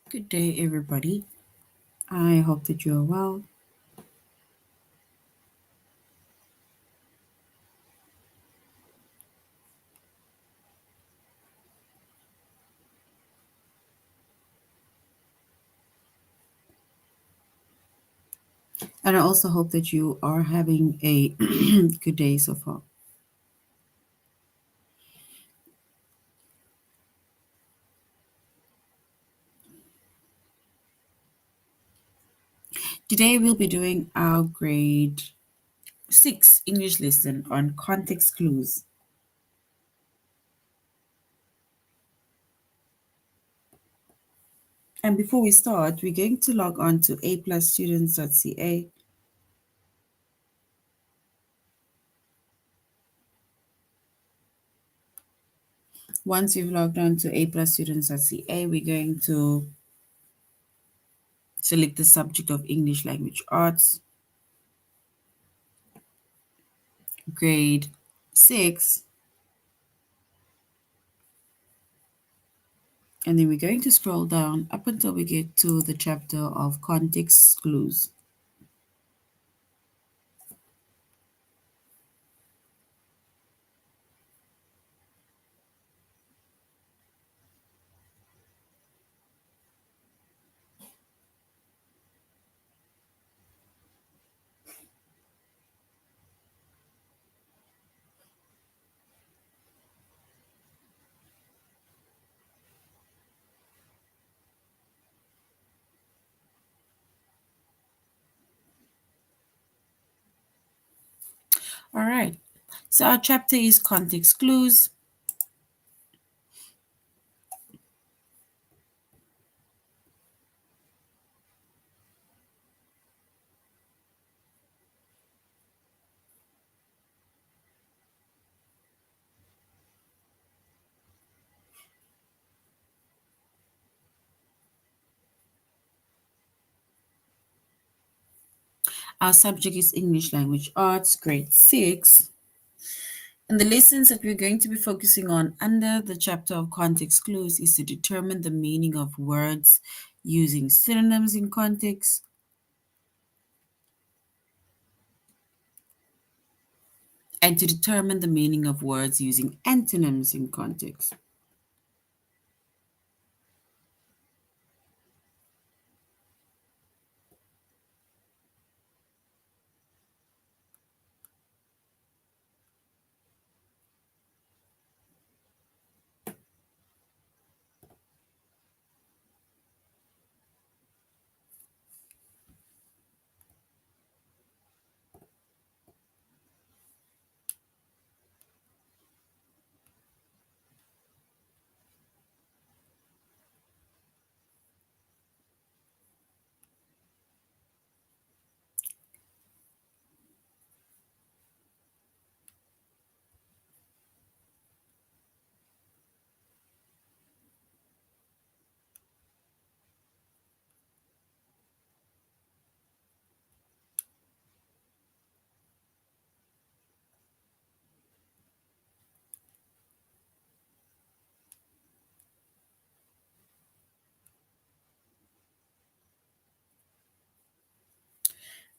Good day, everybody. I hope that you are well. And I also hope that you are having a good day so far. Today, we'll be doing our grade 6 English lesson on context clues. And before we start, we're going to log on to aplusstudents.ca. Once you've logged on to aplusstudents.ca, we're going to select the subject of English Language Arts, grade 6, and then we're going to scroll down up until we get to the chapter of context clues. All right, so our chapter is context clues. Our subject is English Language Arts, grade 6. And the lessons that we're going to be focusing on under the chapter of context clues is to determine the meaning of words using synonyms in context, and to determine the meaning of words using antonyms in context.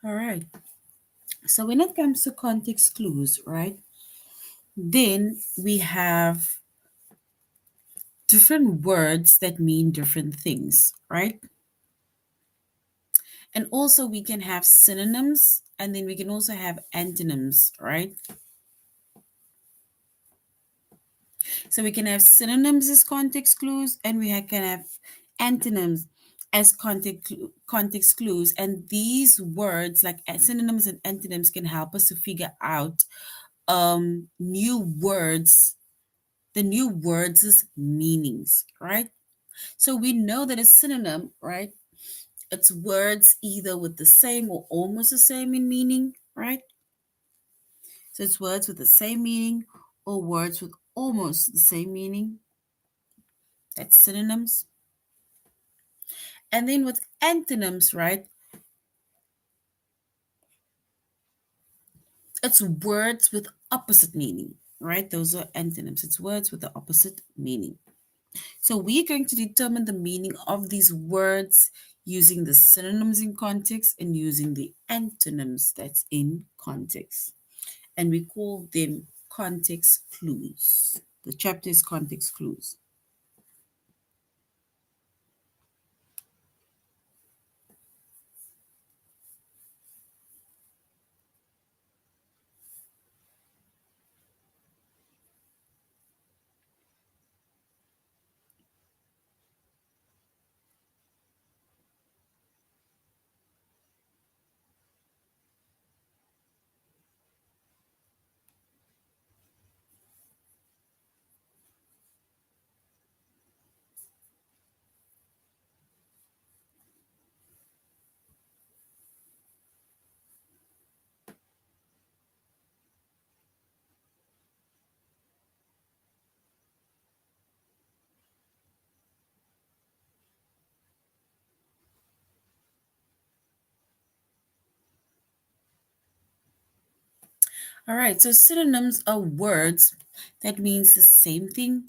All right. So when it comes to context clues, right, then we have different words that mean different things, right? And also we can have synonyms and then we can also have antonyms, right? So we can have synonyms as context clues and can have antonyms as context clues. And these words like synonyms and antonyms can help us to figure out new words, the new words' meanings, right? So we know that a synonym, right? It's words either with the same or almost the same in meaning, right? So it's words with the same meaning or words with almost the same meaning. That's synonyms. And then with antonyms, right? It's words with opposite meaning, right? Those are antonyms. It's words with the opposite meaning. So we're going to determine the meaning of these words using the synonyms in context and using the antonyms that's in context. And we call them context clues. The chapter is context clues. All right, so synonyms are words that means the same thing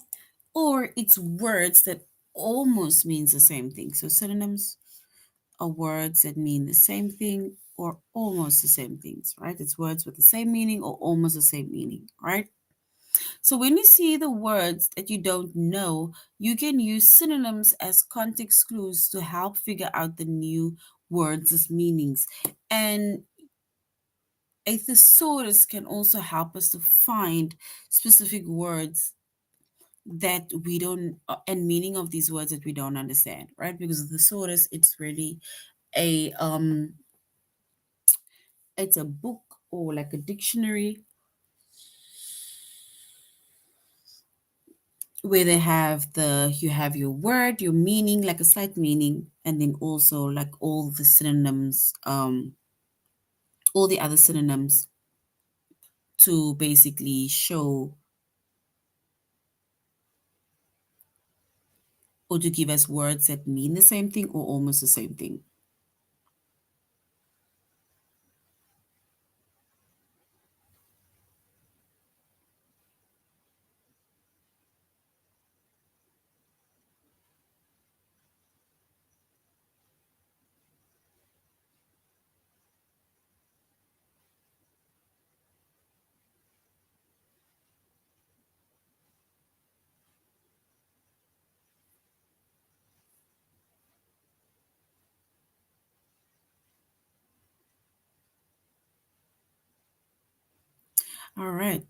or it's words that almost means the same thing. So synonyms are words that mean the same thing or almost the same things, right? It's words with the same meaning or almost the same meaning, right? So when you see the words that you don't know, you can use synonyms as context clues to help figure out the new words' meanings. And a thesaurus can also help us to find specific words that we don't and meaning of these words that we don't understand, right? Because the thesaurus, it's really a it's a book or like a dictionary where they have the you have your word, your meaning, like a slight meaning, and then also like all the synonyms, all the other synonyms to basically show or to give us words that mean the same thing or almost the same thing. All right.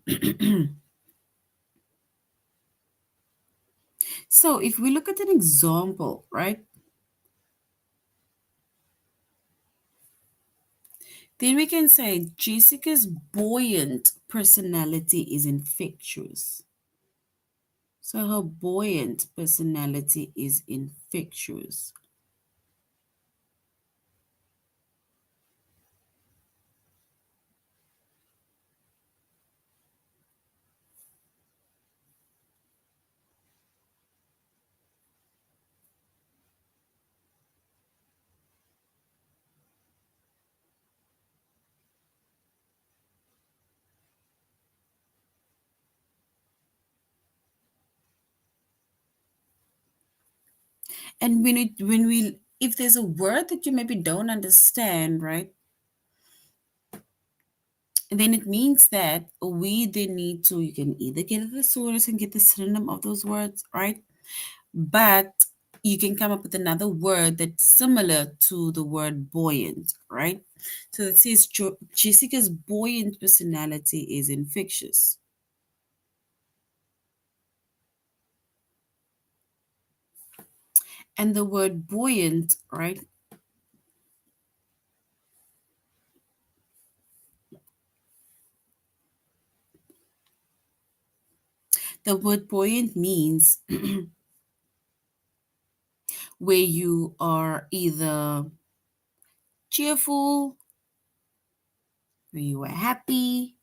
So if we look at an example, right, then we can say Jessica's buoyant personality is infectious. So her buoyant personality is infectious. And when we if there's a word that you maybe don't understand, right? Then it means that we then need to you can either get a thesaurus and get the synonym of those words, right? But you can come up with another word that's similar to the word buoyant, right? So it says Jessica's buoyant personality is infectious. And the word buoyant, right? The word buoyant means where you are either cheerful, where you are happy,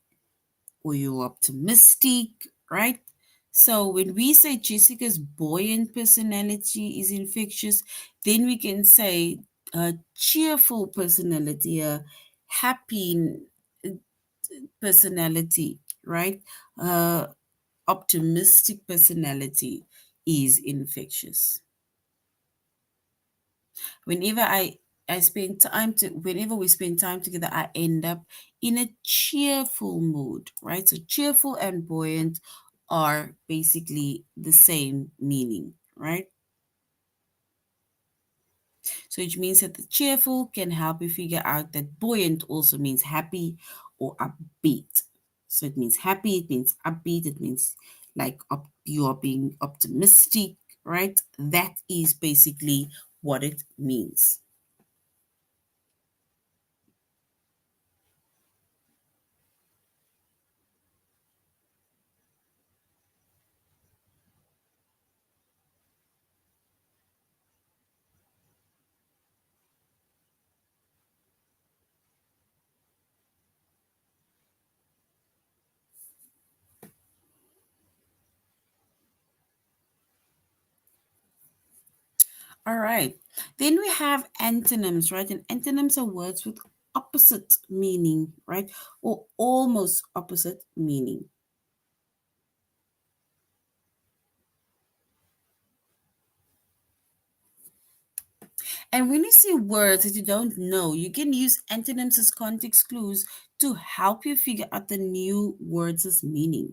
or you're optimistic, right? So when we say Jessica's buoyant personality is infectious, then we can say a cheerful personality, a happy personality, right? Optimistic personality is infectious. Whenever I spend time to whenever we spend time together, I end up in a cheerful mood, right? So cheerful and buoyant are basically the same meaning, right? So which means that the cheerful can help you figure out that buoyant also means happy or upbeat. So it means happy, it means upbeat, it means like you are being optimistic, right? That is basically what it means. All right. Then we have antonyms, right? And antonyms are words with opposite meaning, right? Or almost opposite meaning. And when you see words that you don't know, you can use antonyms as context clues to help you figure out the new words' meaning.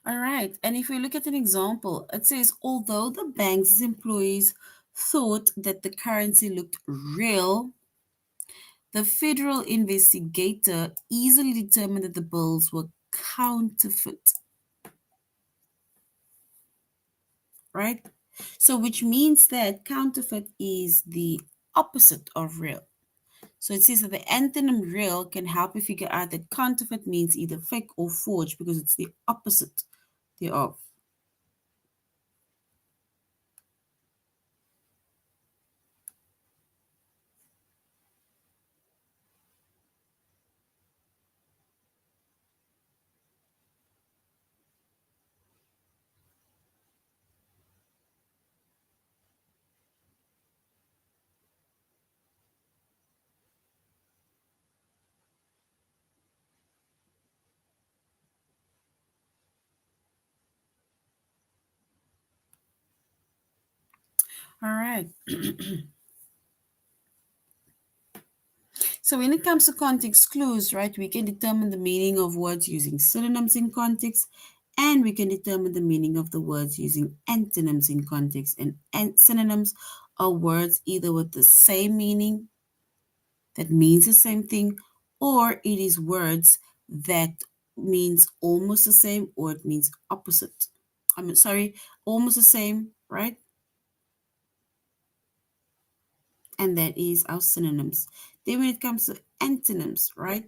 All right. And if we look at an example, it says, although the bank's employees thought that the currency looked real, the federal investigator easily determined that the bills were counterfeit, right? So, which means that counterfeit is the opposite of real. So, it says that the antonym real can help you figure out that counterfeit means either fake or forged because it's the opposite thereof. All right. So when it comes to context clues, right, we can determine the meaning of words using synonyms in context, and we can determine the meaning of the words using antonyms in context. And synonyms are words either with the same meaning that means the same thing, or it is words that means almost the same or it means opposite. I'm sorry, almost the same, right? And that is our synonyms. Then when it comes to antonyms, right?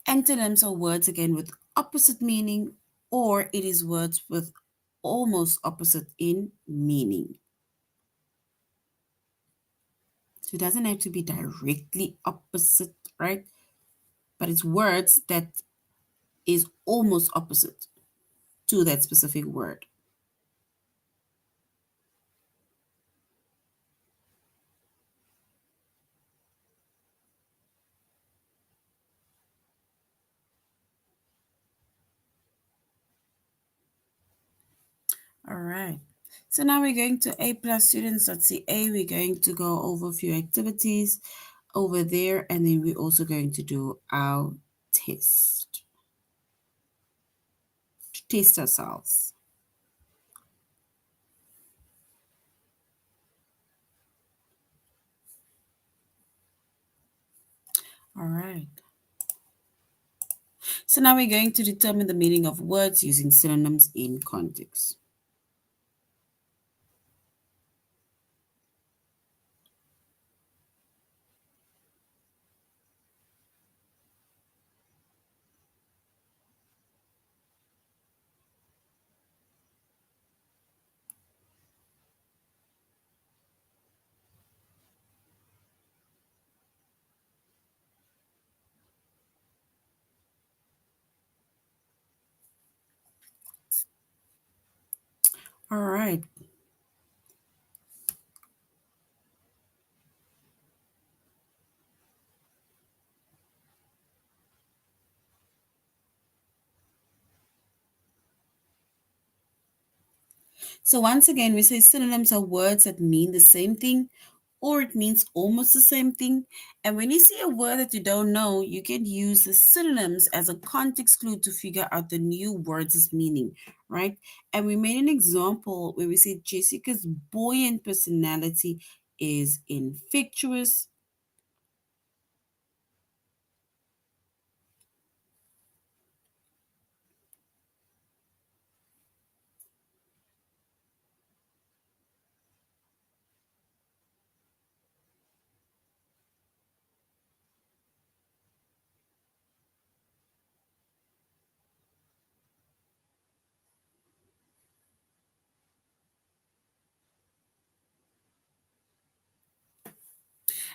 Antonyms are words again with opposite meaning, or it is words with almost opposite in meaning. So it doesn't have to be directly opposite, right? But it's words that is almost opposite to that specific word. All right. So now we're going to A plus students.ca. We're going to go over a few activities over there, and then we're also going to do our test to test ourselves. All right. So now we're going to determine the meaning of words using synonyms in context. All right. So once again, we say synonyms are words that mean the same thing or it means almost the same thing. And when you see a word that you don't know, you can use the synonyms as a context clue to figure out the new word's meaning, right? And we made an example where we said Jessica's buoyant personality is infectious.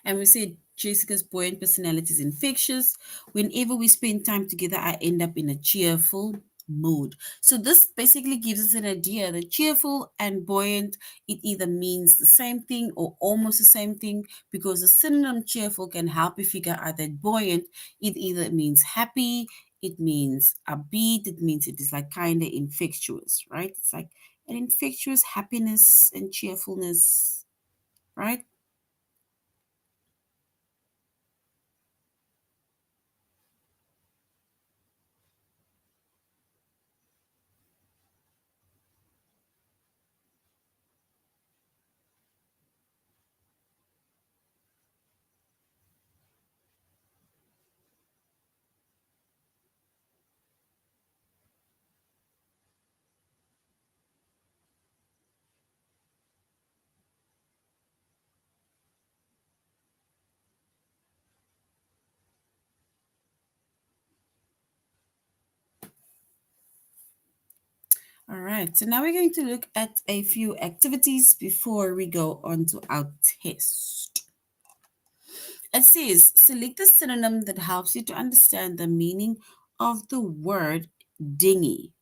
And we said Jessica's buoyant personality is infectious. Whenever we spend time together, I end up in a cheerful mood. So this basically gives us an idea that cheerful and buoyant, it either means the same thing or almost the same thing, because the synonym cheerful can help you figure out that buoyant, it either means happy, it means upbeat, it means it is like kind of infectious, right? It's like an infectious happiness and cheerfulness, right? All right, so now we're going to look at a few activities before we go on to our test. It says select the synonym that helps you to understand the meaning of the word dingy.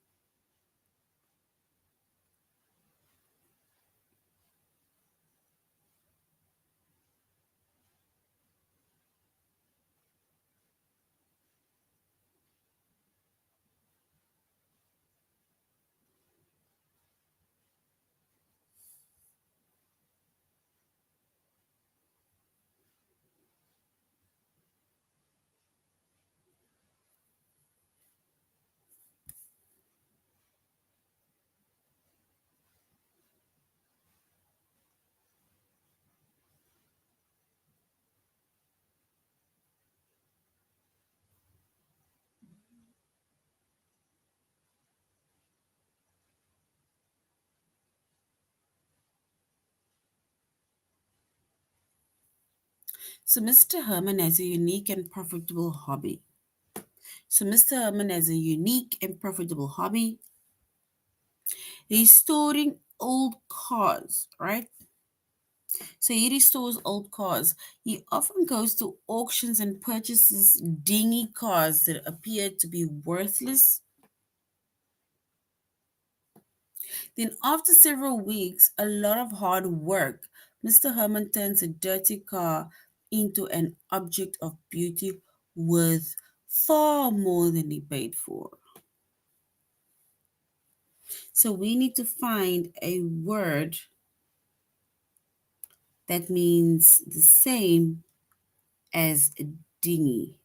So Mr. Herman has a unique and profitable hobby. So Mr. Herman has a unique and profitable hobby, restoring old cars, right? So he restores old cars. He often goes to auctions and purchases dingy cars that appear to be worthless. Then, after several weeks, a lot of hard work, Mr. Herman turns a dirty car into an object of beauty worth far more than he paid for. So, we need to find a word that means the same as dingy.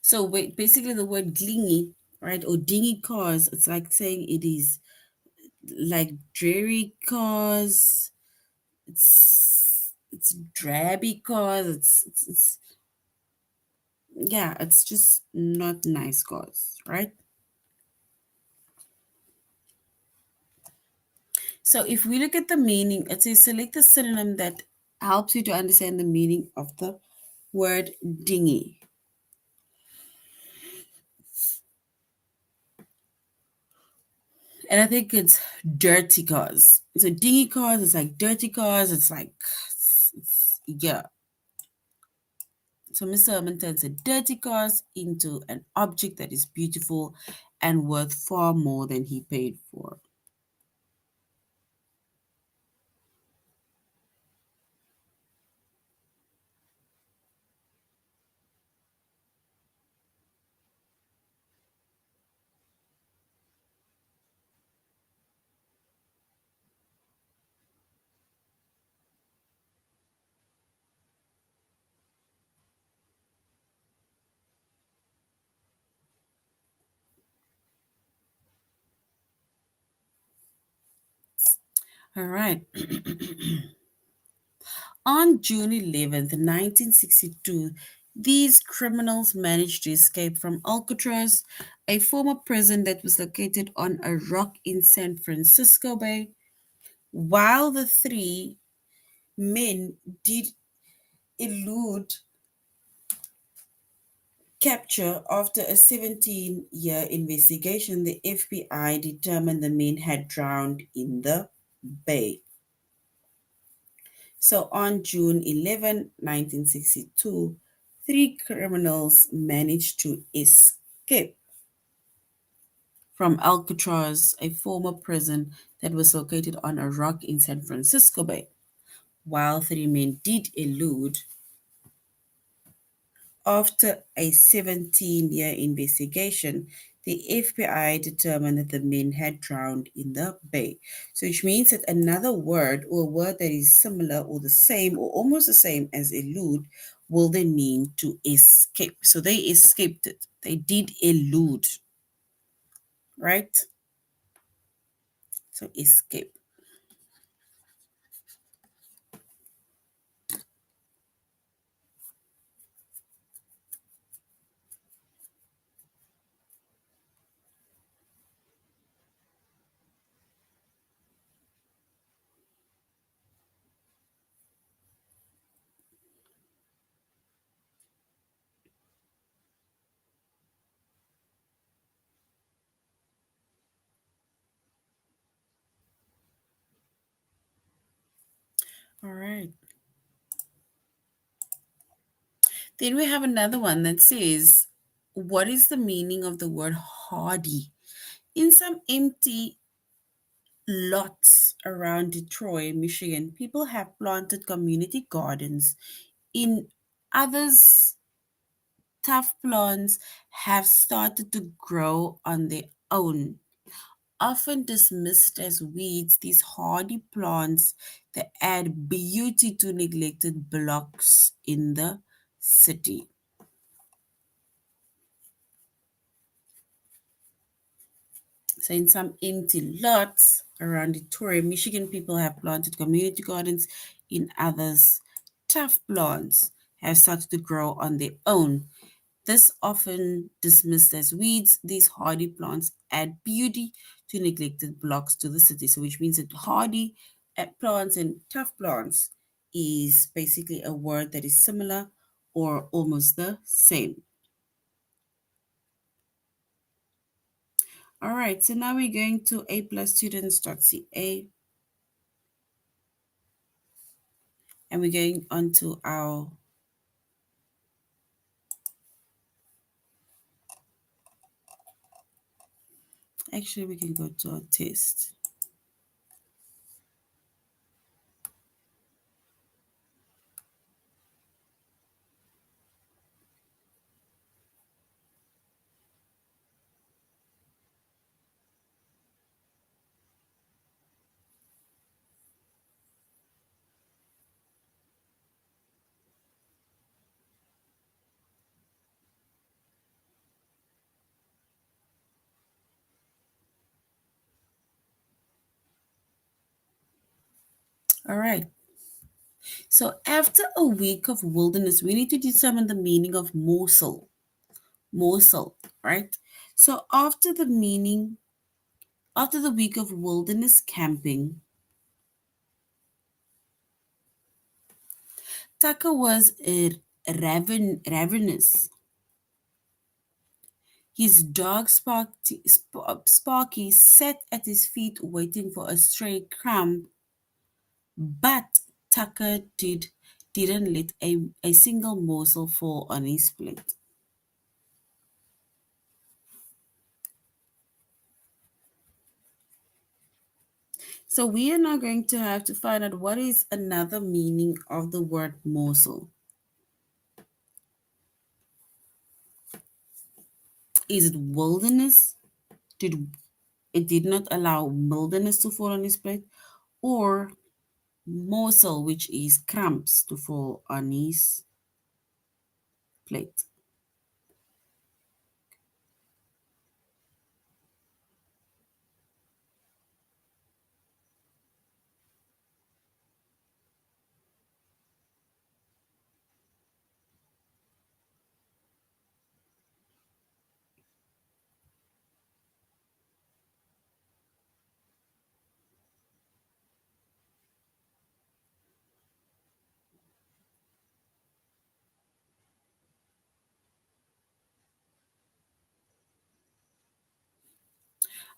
So, basically, the word glingy, right, or dingy cars, it's like saying it is like dreary cars, it's drabby cars, it's yeah, it's just not nice cause, right? So if we look at the meaning, it says select a synonym that helps you to understand the meaning of the word dinghy. And I think it's dirty cars. So dingy cars, it's like dirty cars. It's like, yeah. So Mr. Herman turns a dirty cars into an object that is beautiful and worth far more than he paid for. All right. On June 11th, 1962, these criminals managed to escape from Alcatraz, a former prison that was located on a rock in San Francisco Bay. While the three men did elude capture after a 17-year investigation, the FBI determined the men had drowned in the bay. So on June 11, 1962, three criminals managed to escape from Alcatraz, a former prison that was located on a rock in San Francisco Bay. While three men did elude after a 17-year investigation, the FBI determined that the men had drowned in the bay. So, which means that another word or a word that is similar or the same or almost the same as elude will then mean to escape. So, they escaped it. They did elude, right? So, escape. All right. Then we have another one that says, what is the meaning of the word hardy? In some empty lots around Detroit, Michigan, people have planted community gardens. In others, tough plants have started to grow on their own. Often dismissed as weeds, these hardy plants that add beauty to neglected blocks in the city. So, in some empty lots around Detroit, Michigan, people have planted community gardens. In others, tough plants have started to grow on their own. This often dismissed as weeds, these hardy plants add beauty to neglected blocks to the city. So, which means that hardy plants and tough plants is basically a word that is similar or almost the same. All right, so now we're going to aplusstudents.ca and we're going on to our, actually, we can go to our test. All right, so after a week of wilderness, we need to determine the meaning of morsel. Morsel, right? So after the week of wilderness camping, Tucker was ravenous. His dog Sparky sat at his feet waiting for a stray crumb, but Tucker didn't let a single morsel fall on his plate. So we are now going to have to find out what is another meaning of the word morsel. Is it wilderness? Did it did not allow wilderness to fall on his plate, or morsel, which is crumbs to fall on his plate?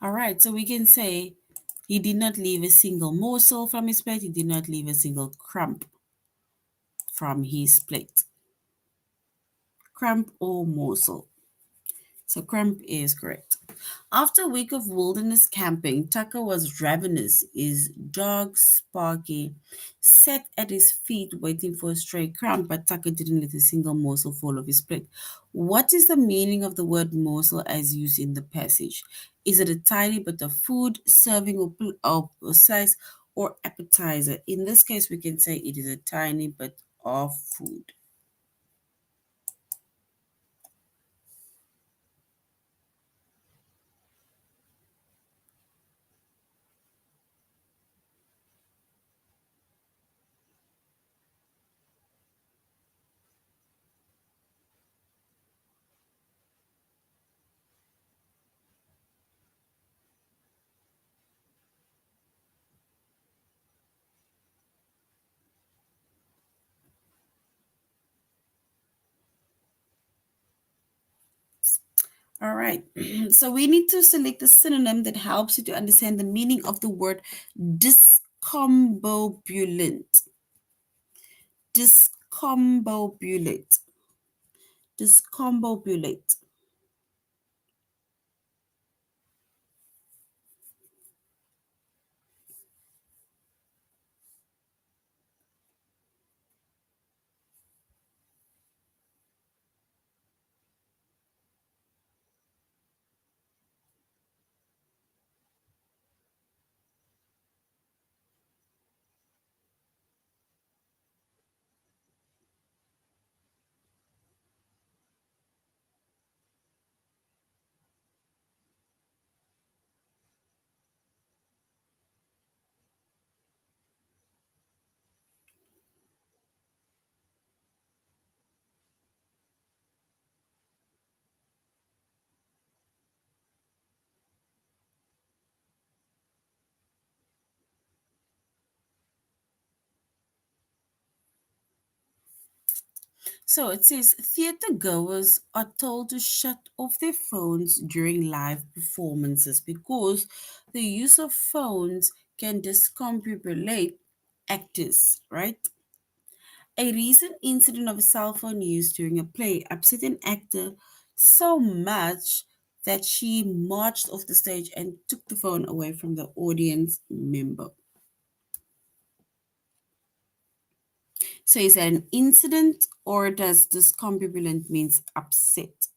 All right, so we can say he did not leave a single morsel from his plate. He did not leave a single crumb from his plate. Crumb or morsel. So crumb is correct. After a week of wilderness camping, Tucker was ravenous. His dog, Sparky, sat at his feet waiting for a stray crumb, but Tucker didn't let a single morsel fall off his plate. What is the meaning of the word morsel as used in the passage? Is it a tiny bit of food, serving, or slice, or appetizer? In this case, we can say it is a tiny bit of food. All right. So we need to select a synonym that helps you to understand the meaning of the word discombobulent. Discombobulate. Discombobulate. So it says theater goers are told to shut off their phones during live performances because the use of phones can discombobulate actors, right? A recent incident of a cell phone use during a play upset an actor so much that she marched off the stage and took the phone away from the audience member. So is that an incident or does discombobulent means upset?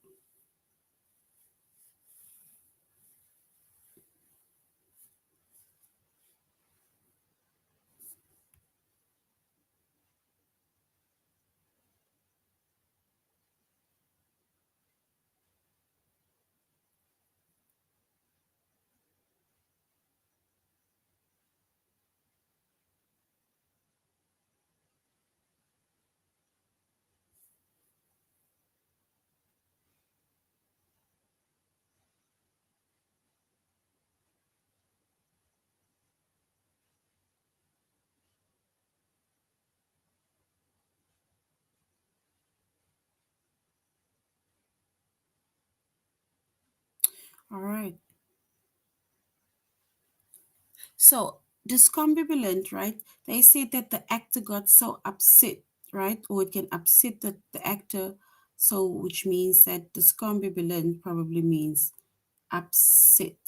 All right. So discombobulent, right? They say that the actor got so upset, right? Or it can upset the actor. So which means that discombobulent probably means upset.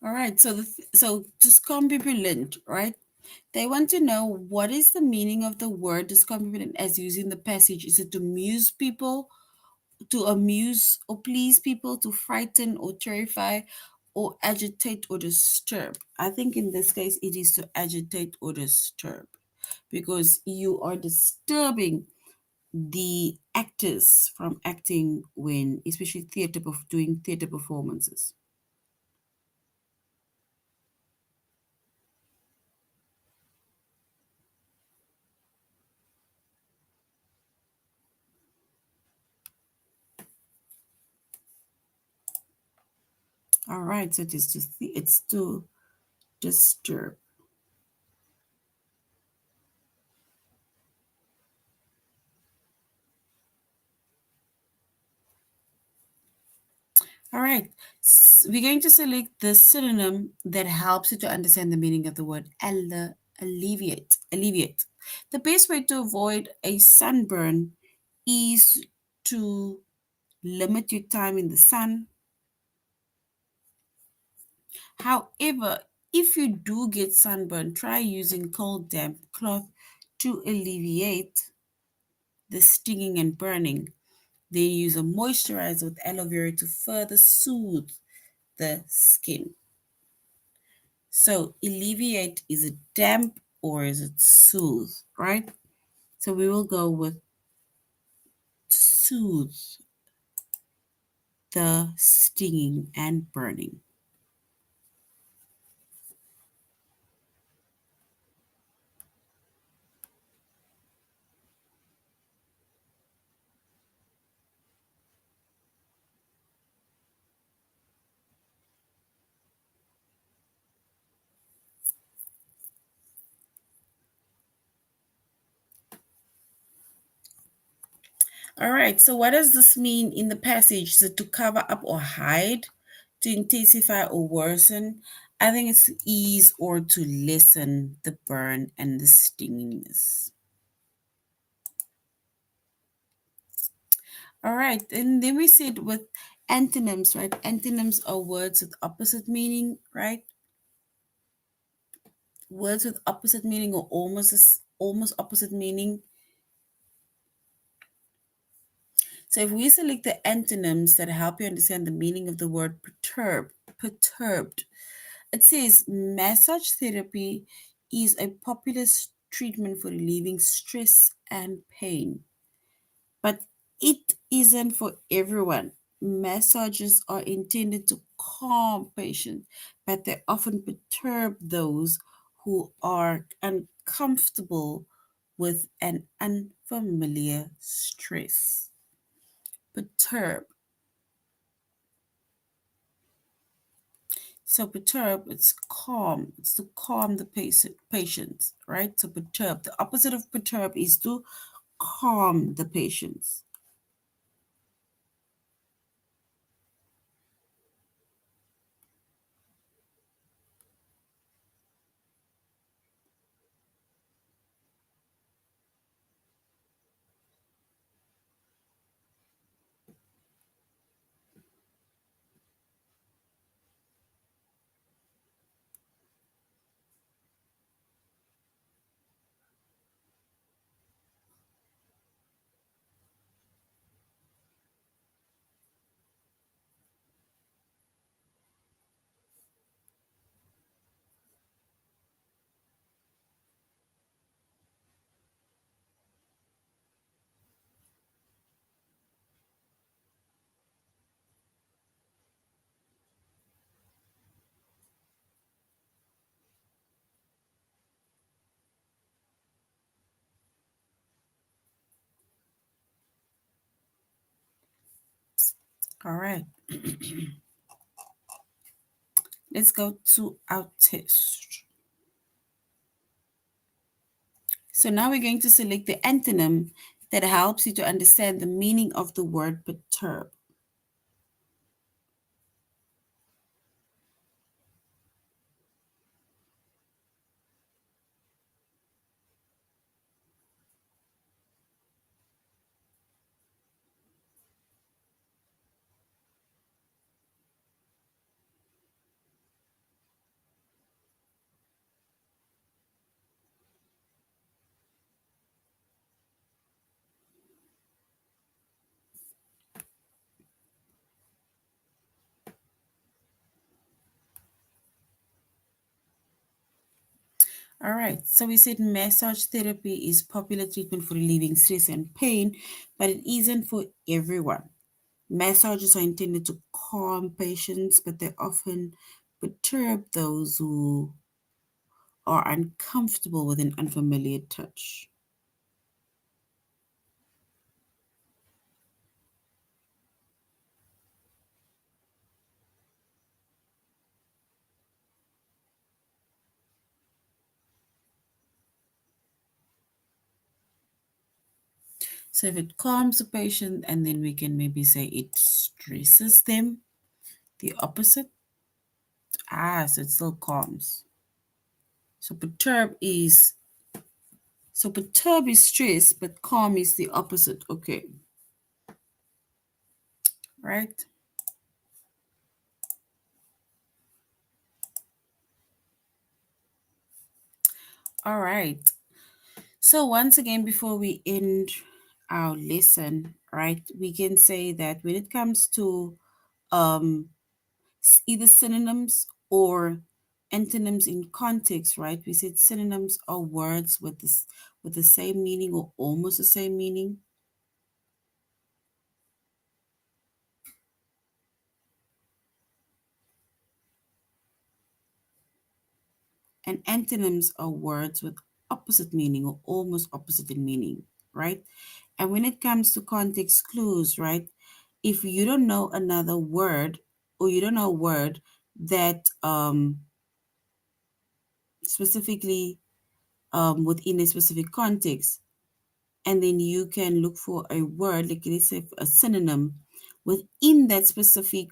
All right. So discombobulent, right? They want to know what is the meaning of the word discombobulent as used in the passage. Is it to amuse people, to amuse or please people, to frighten or terrify, or agitate or disturb? I think in this case it is to agitate or disturb because you are disturbing the actors from acting when, especially doing theater performances. All right, so it's to disturb. All right. We're going to select the synonym that helps you to understand the meaning of the word alleviate. Alleviate. The best way to avoid a sunburn is to limit your time in the sun. However, if you do get sunburn, try using cold, damp cloth to alleviate the stinging and burning. Then use a moisturizer with aloe vera to further soothe the skin. So alleviate, is it damp or is it soothe, right? So we will go with soothe the stinging and burning. All right, so what does this mean in the passage? Is it to cover up or hide, to intensify or worsen? I think it's to ease or to lessen the burn and the stinginess. All right, and then we said with antonyms, right? Antonyms are words with opposite meaning, right? Words with opposite meaning or almost opposite meaning. So if we select the antonyms that help you understand the meaning of the word perturbed, it says massage therapy is a popular treatment for relieving stress and pain, but it isn't for everyone. Massages are intended to calm patients, but they often perturb those who are uncomfortable with an unfamiliar stress. Perturb. So perturb, it's calm. It's to calm the patients, right? So perturb. The opposite of perturb is to calm the patients. All right, let's go to our test. So now we're going to select the antonym that helps you to understand the meaning of the word perturb. All right, so we said massage therapy is popular treatment for relieving stress and pain, but it isn't for everyone. Massages are intended to calm patients, but they often perturb those who are uncomfortable with an unfamiliar touch. So if it calms the patient, and then we can maybe say it stresses them, the opposite. So it still calms. So perturb is stress, but calm is the opposite. Okay, right? All right. So once again, before we end our lesson, right, we can say that when it comes to um, either synonyms or antonyms in context, right, we said synonyms are words with this with the same meaning or almost the same meaning, and antonyms are words with opposite meaning or almost opposite in meaning, right? And when it comes to context clues, right, if you don't know another word or you don't know a word that specifically within a specific context, and then you can look for a word, like let's say a synonym within that specific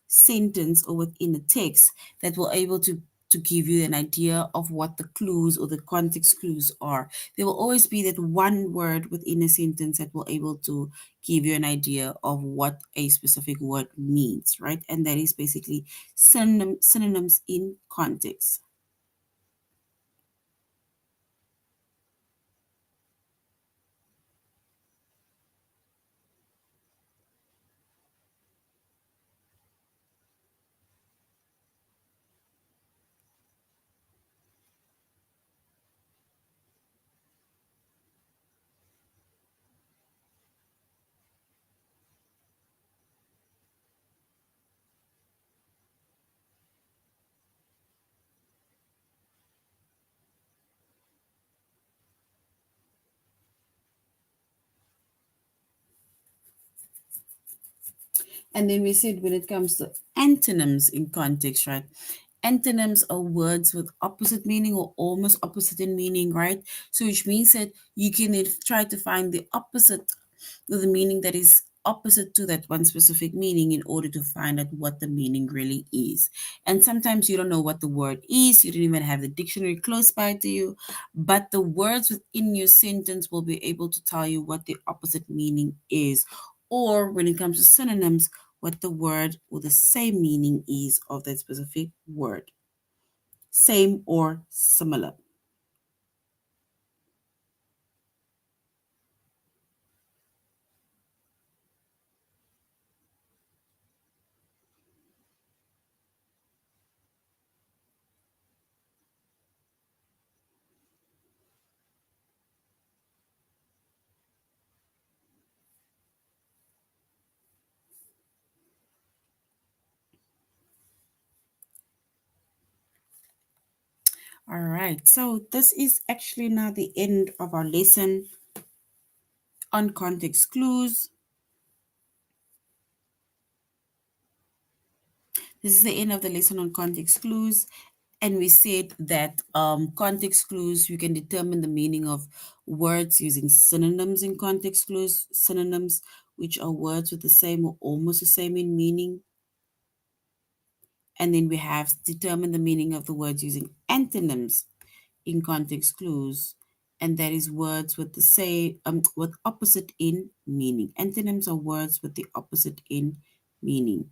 sentence or within a text that will able to give you an idea of what the clues or the context clues are. There will always be that one word within a sentence that will able to give you an idea of what a specific word means, right? And that is basically synonyms in context. And then we said when it comes to antonyms in context, right? Antonyms are words with opposite meaning or almost opposite in meaning, right? So which means that you can then try to find the opposite or the meaning that is opposite to that one specific meaning in order to find out what the meaning really is. And sometimes you don't know what the word is, you don't even have the dictionary close by to you, but the words within your sentence will be able to tell you what the opposite meaning is. Or when it comes to synonyms, what the word or the same meaning is of that specific word. Same or similar. All right, so this is actually now the end of our lesson on context clues. This is the end of the lesson on context clues. And we said that context clues, you can determine the meaning of words using synonyms in context clues. Synonyms, which are words with the same or almost the same in meaning. And then we have determined the meaning of the words using antonyms in context clues. And that is words with the same, with opposite in meaning. Antonyms are words with the opposite in meaning.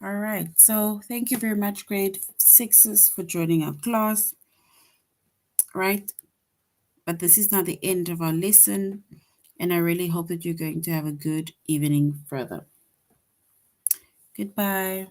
All right. So thank you very much, grade sixes, for joining our class. Right. But this is not the end of our lesson. And I really hope that you're going to have a good evening further. Goodbye.